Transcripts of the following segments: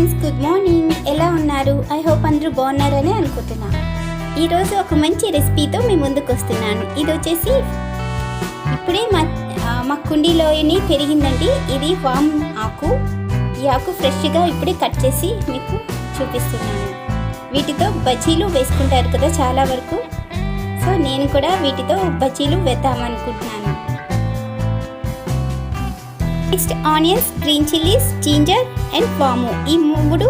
Friends, good morning. ఎలా ఉన్నారు? I hope అందరూ బాగున్నారని అనుకుంటున్నాను. ఈరోజు ఒక మంచి రెసిపీతో మీ ముందుకు వస్తున్నాను. ఇది వచ్చేసి ఇప్పుడే మా కుండీలోని పెరిగిందండి. ఇది వామ్ ఆకు. ఈ ఆకు ఫ్రెష్గా ఇప్పుడే కట్ చేసి మీకు చూపిస్తున్నాను. వీటితో బజ్జీలు వేసుకుంటారు కదా చాలా వరకు. సో నేను కూడా వీటితో బజ్జీలు వేద్దామనుకుంటున్నాను. Next onions, green chillies, ginger and వాము, ఈ మూడు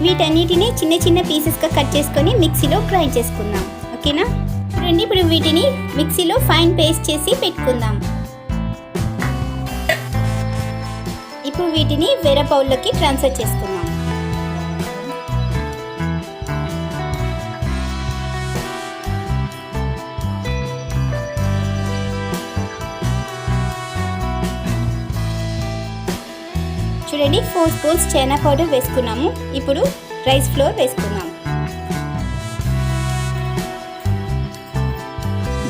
వీటన్నిటిని చిన్న చిన్న పీసెస్గా కట్ చేసుకొని మిక్సీలో గ్రైండ్ చేసుకుందాం. ఓకేనా? చూడండి, ఇప్పుడు వీటిని మిక్సీలో ఫైన్ పేస్ట్ చేసి పెట్టుకుందాం. ఇప్పుడు వీటిని వేరే బౌల్లోకి ట్రాన్స్ఫర్ చేసుకుందాం. చూడండి, 4 స్పూన్స్ చైనా పౌడర్ వేసుకున్నాము. ఇప్పుడు రైస్ ఫ్లోర్ వేసుకున్నాం.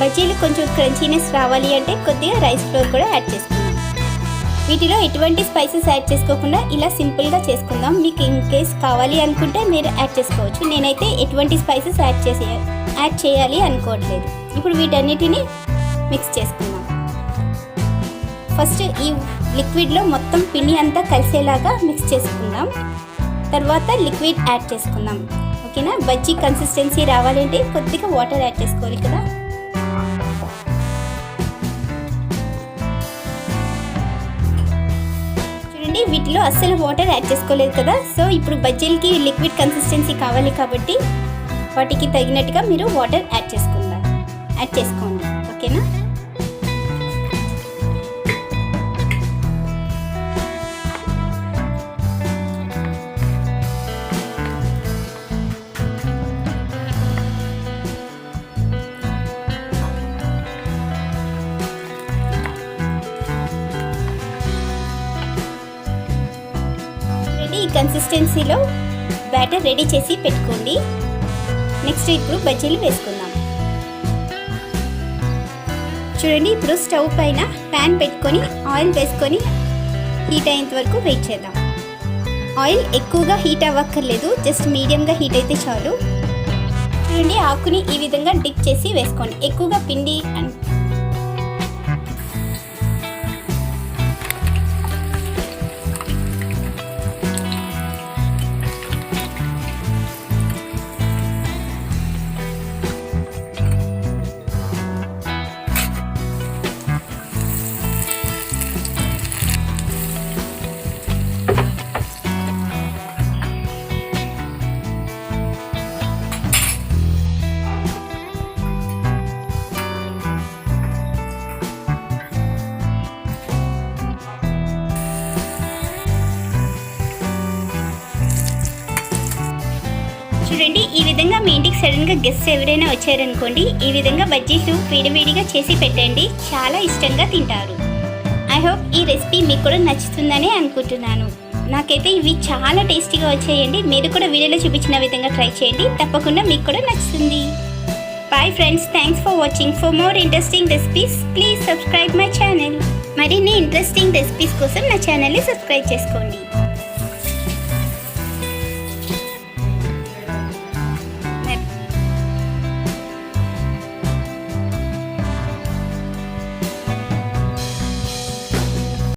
బజ్జీలు కొంచెం క్రంచీనెస్ రావాలి అంటే కొద్దిగా రైస్ ఫ్లోర్ కూడా యాడ్ చేసుకుందాం. వీటిలో ఎటువంటి స్పైసెస్ యాడ్ చేసుకోకుండా ఇలా సింపుల్గా చేసుకుందాం. మీకు ఇన్ కేస్ కావాలి అనుకుంటే మీరు యాడ్ చేసుకోవచ్చు. నేనైతే ఎటువంటి స్పైసెస్ యాడ్ చేయాలి అనుకోవట్లేదు. ఇప్పుడు వీటన్నిటిని మిక్స్ చేసుకుందాం. ఫస్ట్ ఈ లిక్విడ్లో మొత్తం పిండి అంతా కలిసేలాగా మిక్స్ చేసుకుందాం. తర్వాత లిక్విడ్ యాడ్ చేసుకుందాం. ఓకేనా? బజ్జీ కన్సిస్టెన్సీ రావాలంటే కొద్దిగా వాటర్ యాడ్ చేసుకోవాలి కదా. చూడండి, వీటిలో అస్సలు వాటర్ యాడ్ చేసుకోలేదు కదా. సో ఇప్పుడు బజ్జీలకి లిక్విడ్ కన్సిస్టెన్సీ కావాలి కాబట్టి వాటికి తగినట్టుగా మీరు వాటర్ యాడ్ చేసుకోండి. ఓకేనా? ఈ కన్సిస్టెన్సీలో బ్యాటర్ రెడీ చేసి పెట్టుకోండి. నెక్స్ట్ ఇప్పుడు బజ్జీలు వేసుకుందాం. చూడండి, ఇప్పుడు స్టవ్ పైన ప్యాన్ పెట్టుకొని ఆయిల్ వేసుకొని హీట్ అయ్యేంత వరకు వెయిట్ చేద్దాం. ఆయిల్ ఎక్కువగా హీట్ అవ్వక్కర్లేదు, జస్ట్ మీడియంగా హీట్ అయితే చాలు. చూడండి, ఆకుని ఈ విధంగా డిప్ చేసి వేసుకోండి. ఎక్కువగా పిండి చూడండి, ఈ విధంగా మీ ఇంటికి సడన్గా గెస్ట్ ఎవరైనా వచ్చారనుకోండి, ఈ విధంగా బజ్జీలు వేడివేడిగా చేసి పెట్టండి. చాలా ఇష్టంగా తింటారు. ఐ హోప్ ఈ రెసిపీ మీకు కూడా నచ్చుతుందని అనుకుంటున్నాను. నాకైతే ఇవి చాలా టేస్టీగా వచ్చాయండి. మీరు కూడా వీడియోలో చూపించిన విధంగా ట్రై చేయండి. తప్పకుండా మీకు కూడా నచ్చుతుంది. Bye friends, thanks for watching. For more interesting recipes please subscribe my channel. మరిన్ని ఇంట్రెస్టింగ్ రెసిపీస్ కోసం నా ఛానల్ని సబ్స్క్రైబ్ చేసుకోండి.